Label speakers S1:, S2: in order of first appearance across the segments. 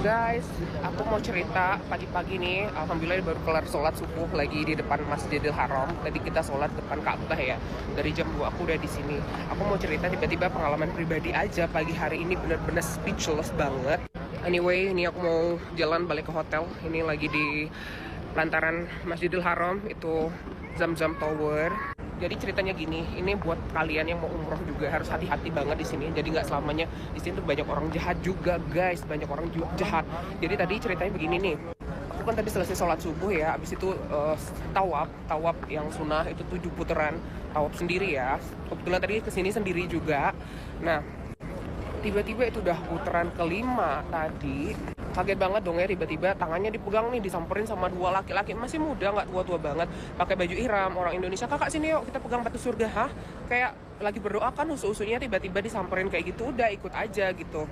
S1: Guys, aku mau cerita pagi-pagi nih. Alhamdulillah baru kelar sholat subuh lagi di depan Masjidil Haram. Tadi kita sholat depan Ka'bah ya. Dari jam 2 aku udah di sini. Aku mau cerita tiba-tiba pengalaman pribadi aja pagi hari ini bener-bener speechless banget. Anyway, ini aku mau jalan balik ke hotel. Ini lagi di lantaran Masjidil Haram, itu Zamzam Tower. Jadi ceritanya gini, ini buat kalian yang mau umroh juga harus hati-hati banget di sini. Jadi nggak selamanya di sini tuh banyak orang jahat juga, guys. Banyak orang jahat. Jadi tadi ceritanya begini nih. Aku kan tadi selesai sholat subuh ya, habis itu tawaf yang sunnah itu 7 putaran tawaf sendiri ya. Kebetulan tadi kesini sendiri juga. Nah, tiba-tiba itu udah putaran kelima tadi. Kaget banget dong ya, tiba-tiba tangannya dipegang nih, disamperin sama dua laki-laki masih muda, nggak tua-tua banget, pakai baju ihram orang Indonesia. Kakak sini yuk kita pegang batu surga. Hah? Kayak lagi berdoa kan, usu-usunya tiba-tiba disamperin kayak gitu, udah ikut aja gitu.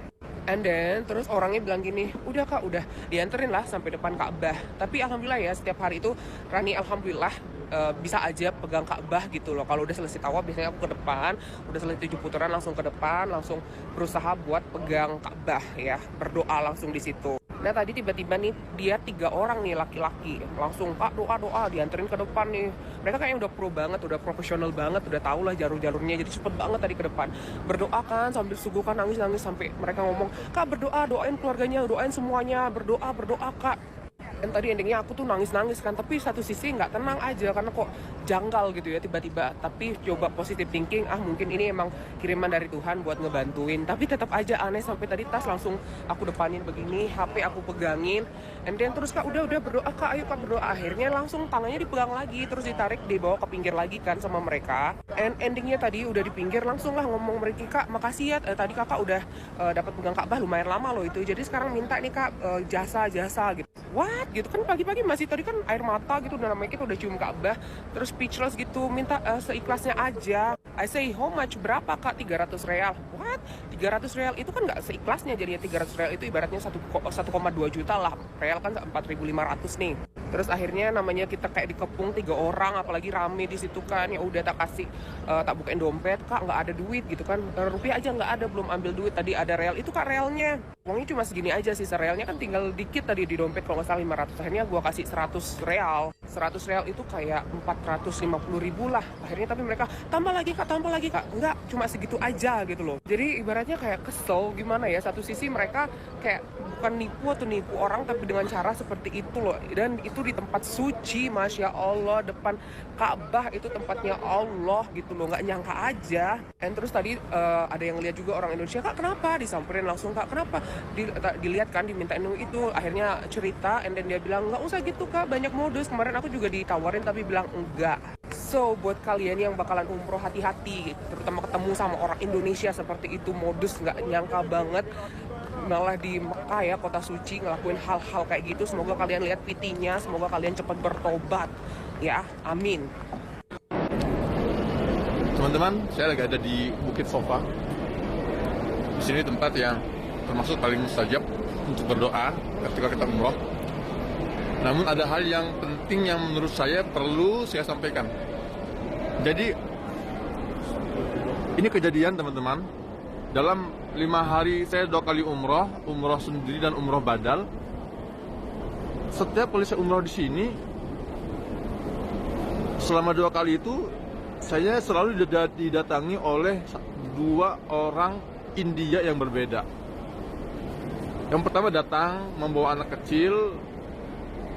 S1: And then terus orangnya bilang gini, udah kak, udah dianterin lah sampai depan Ka'bah. Tapi alhamdulillah ya, setiap hari itu Rani alhamdulillah bisa aja pegang Ka'bah gitu loh. Kalau udah selesai tawaf biasanya aku ke depan, udah selesai 7 putaran langsung ke depan, langsung berusaha buat pegang Ka'bah ya, berdoa langsung di situ. Nah tadi tiba-tiba nih dia 3 orang nih laki-laki langsung kak doa dianterin ke depan nih. Mereka kayaknya udah pro banget, udah profesional banget, udah tau lah jalur-jalurnya, jadi cepet banget tadi ke depan. Berdoa kan sambil suguhkan nangis-nangis sampai mereka ngomong, kak berdoa, doain keluarganya, doain semuanya, berdoa kak. Dan tadi endingnya aku tuh nangis-nangis kan, tapi satu sisi nggak tenang aja karena kok janggal gitu ya tiba-tiba. Tapi coba positive thinking, mungkin ini emang kiriman dari Tuhan buat ngebantuin. Tapi tetap aja aneh, sampai tadi tas langsung aku depanin begini, HP aku pegangin, and then terus kak udah berdoa kak, ayo kak berdoa. Akhirnya langsung tangannya dipegang lagi, terus ditarik dibawa ke pinggir lagi kan sama mereka. And endingnya tadi udah di pinggir langsung lah ngomong mereka, kak makasih ya, tadi kakak udah dapat pegang Ka'bah lumayan lama loh itu. Jadi sekarang minta nih kak jasa gitu. What? Gitu kan pagi-pagi masih tadi kan air mata gitu, dan namanya kita udah cium Ka'bah, terus speechless gitu, minta seikhlasnya aja. I say how much, berapa kak? 300 real. What? 300 real itu kan nggak seikhlasnya, jadinya 300 real itu ibaratnya 1,2 juta lah. Real kan 4.500 nih. Terus akhirnya namanya kita kayak dikepung 3 orang, apalagi rame di situ kan. Ya udah tak kasih, tak bukain dompet, kak nggak ada duit gitu kan. Rupiah aja nggak ada, belum ambil duit. Tadi ada real, itu kak realnya. Uangnya cuma segini aja sih, realnya kan tinggal dikit tadi di dompet kalau nggak salah 500. Akhirnya gua kasih 100 real. 100 real itu kayak 450 ribu lah. Akhirnya tapi mereka tambah lagi kak. Enggak, cuma segitu aja gitu loh. Jadi ibaratnya kayak kesel gimana ya. Satu sisi mereka kayak bukan nipu orang, tapi dengan cara seperti itu loh. Dan itu di tempat suci, Masya Allah, depan Ka'bah, itu tempatnya Allah gitu loh. Nggak nyangka aja. Dan terus tadi ada yang lihat juga orang Indonesia, kak kenapa? Disamperin langsung, kak kenapa? Dilihat kan, dimintain itu. Akhirnya cerita, and then dia bilang nggak usah gitu kak, banyak modus. Kemarin aku juga ditawarin tapi bilang enggak. So buat kalian yang bakalan umroh, hati-hati, terutama ketemu sama orang Indonesia seperti itu, modus nggak nyangka banget. Malah di Mekah ya, kota suci, ngelakuin hal-hal kayak gitu. Semoga kalian lihat pitinya, semoga kalian cepat bertobat ya, amin.
S2: Teman-teman, saya lagi ada di Bukit Sofa. Di sini tempat yang termasuk paling mustajab untuk berdoa ketika kita umroh. Namun ada hal yang penting yang menurut saya perlu saya sampaikan. Jadi ini kejadian teman-teman. Dalam 5 hari saya 2 kali umroh sendiri dan umroh badal. Setiap kali saya umroh di sini, selama 2 kali itu saya selalu didatangi oleh 2 orang India yang berbeda. Yang pertama datang membawa anak kecil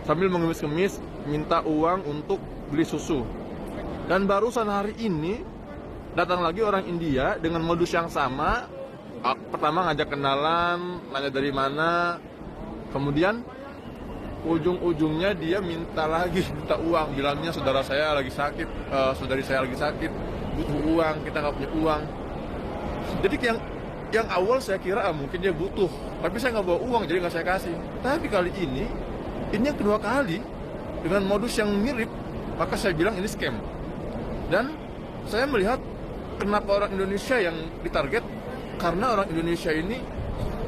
S2: sambil mengemis-kemis minta uang untuk beli susu. Dan barusan hari ini datang lagi orang India dengan modus yang sama. Pertama ngajak kenalan, nanya dari mana, kemudian ujung-ujungnya dia minta uang, bilangnya saudari saya lagi sakit, butuh uang, kita nggak punya uang. Jadi yang awal saya kira mungkin dia butuh, tapi saya nggak bawa uang, jadi nggak saya kasih. Tapi kali ini yang kedua kali dengan modus yang mirip, maka saya bilang ini scam. Dan saya melihat kenapa orang Indonesia yang ditarget, karena orang Indonesia ini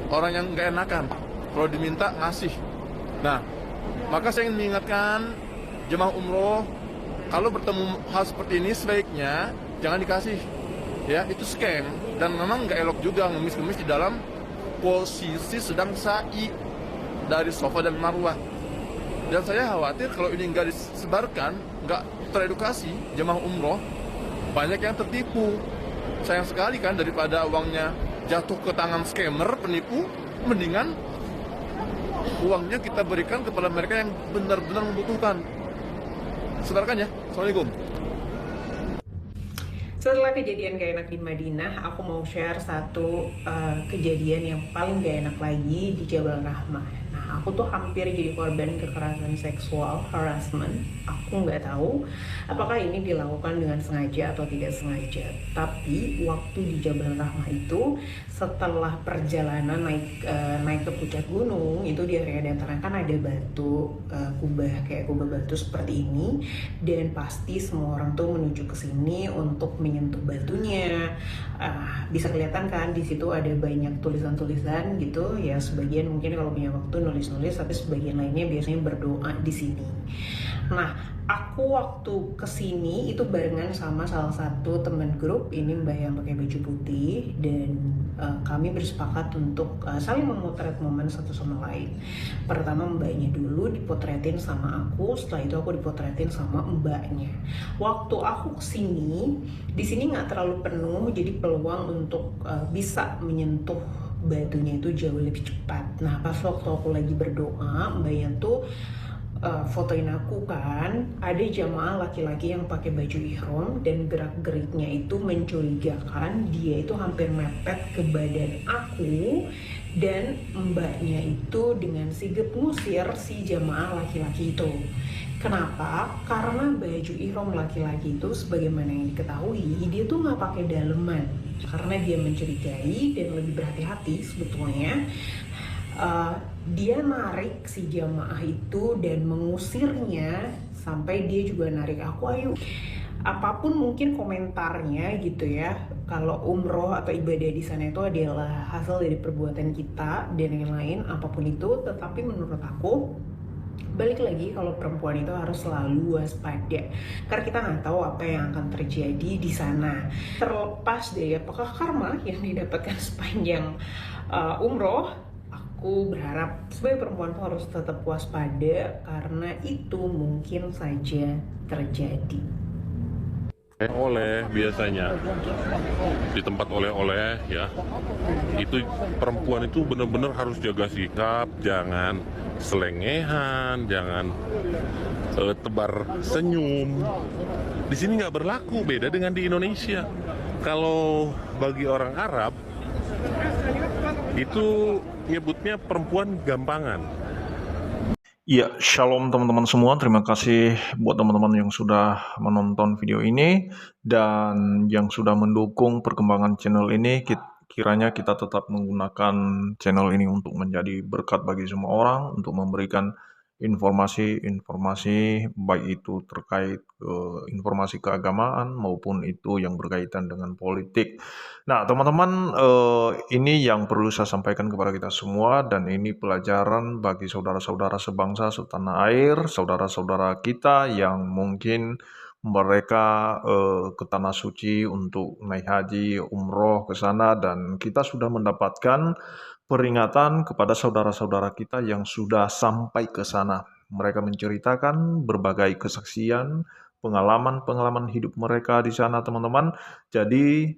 S2: orang yang nggak enakan kalau diminta ngasih. Nah, maka saya ingin mengingatkan jemaah umroh, kalau bertemu hal seperti ini sebaiknya jangan dikasih. Ya, itu scam, dan memang nggak elok juga ngemis-ngemis di dalam posisi sedang sa'i. dari Safa dan Marwah. Dan saya khawatir kalau ini nggak disebarkan, nggak teredukasi jemaah umroh, banyak yang tertipu. Sayang sekali kan, daripada uangnya jatuh ke tangan scammer, penipu, mendingan uangnya kita berikan kepada mereka yang benar-benar membutuhkan. Sebarkan ya. Assalamualaikum.
S3: Setelah kejadian gak enak di Madinah, aku mau share satu kejadian yang paling gak enak lagi di Jabal Rahmah. Nah, aku tuh hampir jadi korban kekerasan seksual, harassment. Aku nggak tahu apakah ini dilakukan dengan sengaja atau tidak sengaja. Tapi waktu di Jabal Rahmah itu, setelah perjalanan naik ke puncak gunung, itu di area dataran kan ada batu kubah, kayak kubah batu seperti ini, dan pasti semua orang tuh menuju ke sini untuk menyentuh batunya. Bisa kelihatan kan di situ ada banyak tulisan-tulisan gitu ya. Sebagian mungkin kalau punya waktu nulis-nulis, tapi sebagian lainnya biasanya berdoa di sini. Nah, aku waktu kesini itu barengan sama salah satu teman grup, ini mbak yang pakai baju putih, dan kami bersepakat untuk saling memotret momen satu sama lain. Pertama mbaknya dulu dipotretin sama aku, setelah itu aku dipotretin sama mbaknya. Waktu aku kesini, di sini nggak terlalu penuh, jadi peluang untuk bisa menyentuh batunya itu jauh lebih cepat. Nah, pas waktu aku lagi berdoa, mbaknya tuh fotoin aku kan, ada jamaah laki-laki yang pakai baju ihram dan gerak-geriknya itu mencurigakan. Dia itu hampir mepet ke badan aku, dan mbaknya itu dengan sigap ngusir si jamaah laki-laki itu. Kenapa? Karena baju ihram laki-laki itu sebagaimana yang diketahui, dia tuh nggak pakai daleman. Karena dia mencurigai dan lebih berhati-hati sebetulnya, dia narik si jamaah itu dan mengusirnya, sampai dia juga narik aku, ayo. Apapun mungkin komentarnya gitu ya, kalau umroh atau ibadah di sana itu adalah hasil dari perbuatan kita dan yang lain, apapun itu. Tetapi menurut aku, balik lagi, kalau perempuan itu harus selalu waspada, karena kita nggak tahu apa yang akan terjadi di sana. Terlepas dari apakah karma yang didapatkan sepanjang umroh, aku berharap sebagai perempuan tuh harus tetap waspada, karena itu mungkin saja terjadi.
S4: Oleh biasanya di tempat oleh-oleh ya, itu perempuan itu benar-benar harus jaga sikap, jangan selengehan, jangan tebar senyum. Di sini nggak berlaku, beda dengan di Indonesia. Kalau bagi orang Arab itu nyebutnya perempuan gampangan.
S5: Ya, shalom teman-teman semua. Terima kasih buat teman-teman yang sudah menonton video ini dan yang sudah mendukung perkembangan channel ini. Kiranya kita tetap menggunakan channel ini untuk menjadi berkat bagi semua orang, untuk memberikan informasi-informasi baik itu terkait informasi keagamaan maupun itu yang berkaitan dengan politik. Nah, teman-teman, ini yang perlu saya sampaikan kepada kita semua, dan ini pelajaran bagi saudara-saudara sebangsa, setanah air, saudara-saudara kita yang mungkin mereka ke tanah suci untuk naik haji, umroh ke sana, dan kita sudah mendapatkan peringatan kepada saudara-saudara kita yang sudah sampai ke sana. Mereka menceritakan berbagai kesaksian, pengalaman-pengalaman hidup mereka di sana, teman-teman. Jadi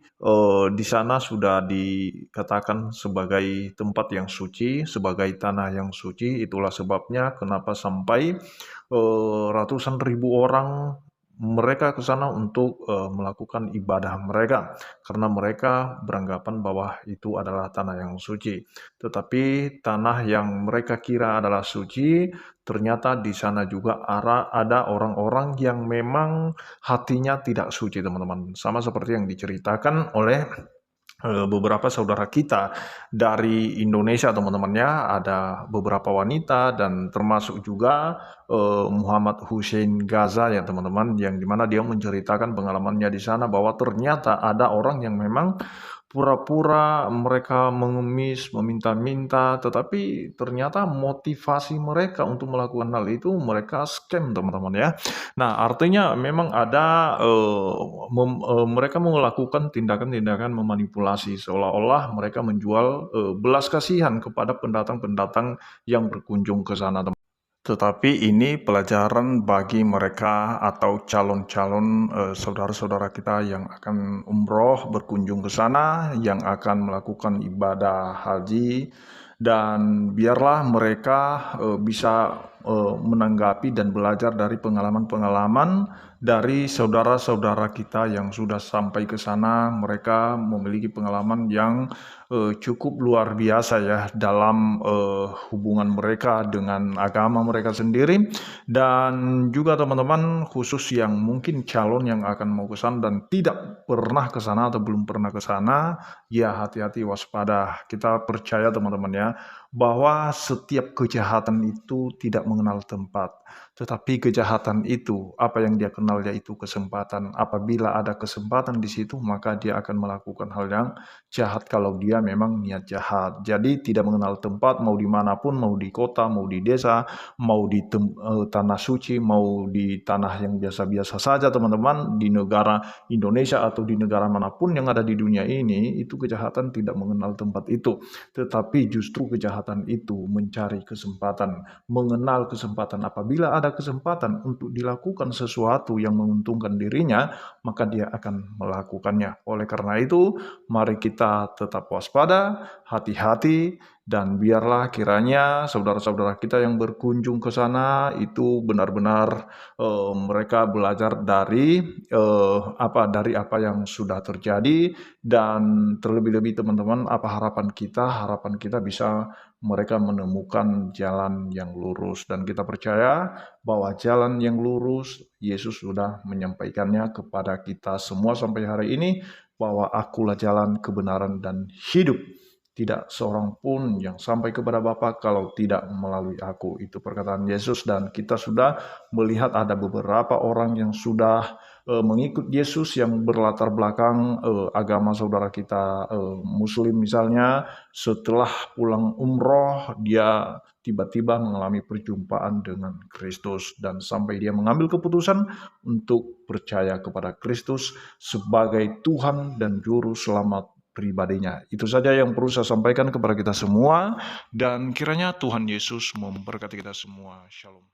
S5: di sana sudah dikatakan sebagai tempat yang suci, sebagai tanah yang suci. Itulah sebabnya kenapa sampai ratusan ribu orang mereka ke sana untuk melakukan ibadah mereka, karena mereka beranggapan bahwa itu adalah tanah yang suci. Tetapi tanah yang mereka kira adalah suci, ternyata di sana juga ada orang-orang yang memang hatinya tidak suci, teman-teman. Sama seperti yang diceritakan oleh beberapa saudara kita dari Indonesia, teman-temannya. Ada beberapa wanita dan termasuk juga Muhammad Hussein Gaza ya teman-teman, yang dimana dia menceritakan pengalamannya di sana, bahwa ternyata ada orang yang memang pura-pura mereka mengemis, meminta-minta, tetapi ternyata motivasi mereka untuk melakukan hal itu mereka scam teman-teman ya. Nah, artinya memang ada mereka melakukan tindakan-tindakan memanipulasi seolah-olah mereka menjual belas kasihan kepada pendatang-pendatang yang berkunjung ke sana. Tetapi ini pelajaran bagi mereka atau calon-calon saudara-saudara kita yang akan umroh berkunjung ke sana, yang akan melakukan ibadah haji, dan biarlah mereka bisa menanggapi dan belajar dari pengalaman-pengalaman dari saudara-saudara kita yang sudah sampai ke sana. Mereka memiliki pengalaman yang cukup luar biasa ya dalam hubungan mereka dengan agama mereka sendiri, dan juga teman-teman khusus yang mungkin calon yang akan mau ke sana dan tidak pernah ke sana atau belum pernah ke sana, ya hati-hati, waspada. Kita percaya teman-teman ya bahwa setiap kejahatan itu tidak mengenal tempat, tetapi kejahatan itu apa yang dia kenal yaitu kesempatan. Apabila ada kesempatan di situ, maka dia akan melakukan hal yang jahat kalau dia memang niat jahat. Jadi tidak mengenal tempat, mau dimanapun, mau di kota, mau di desa, mau di tanah suci, mau di tanah yang biasa-biasa saja teman-teman, di negara Indonesia atau di negara manapun yang ada di dunia ini, itu kejahatan tidak mengenal tempat itu. Tetapi justru kejahatan itu mencari kesempatan, mengenal kesempatan. Apabila ada kesempatan untuk dilakukan sesuatu yang menguntungkan dirinya, maka dia akan melakukannya. Oleh karena itu, mari kita tetap waspada, hati-hati, dan biarlah kiranya saudara-saudara kita yang berkunjung ke sana itu benar-benar mereka belajar dari apa yang sudah terjadi, dan terlebih-lebih teman-teman, apa harapan kita? Harapan kita bisa mereka menemukan jalan yang lurus, dan kita percaya bahwa jalan yang lurus Yesus sudah menyampaikannya kepada kita semua sampai hari ini, bahwa akulah jalan, kebenaran, dan hidup. Tidak seorang pun yang sampai kepada Bapa kalau tidak melalui aku. Itu perkataan Yesus, dan kita sudah melihat ada beberapa orang yang sudah mengikut Yesus yang berlatar belakang agama saudara kita Muslim misalnya. Setelah pulang umroh, dia tiba-tiba mengalami perjumpaan dengan Kristus, dan sampai dia mengambil keputusan untuk percaya kepada Kristus sebagai Tuhan dan Juru Selamat pribadinya. Itu saja yang perlu saya sampaikan kepada kita semua, dan kiranya Tuhan Yesus memberkati kita semua. Shalom.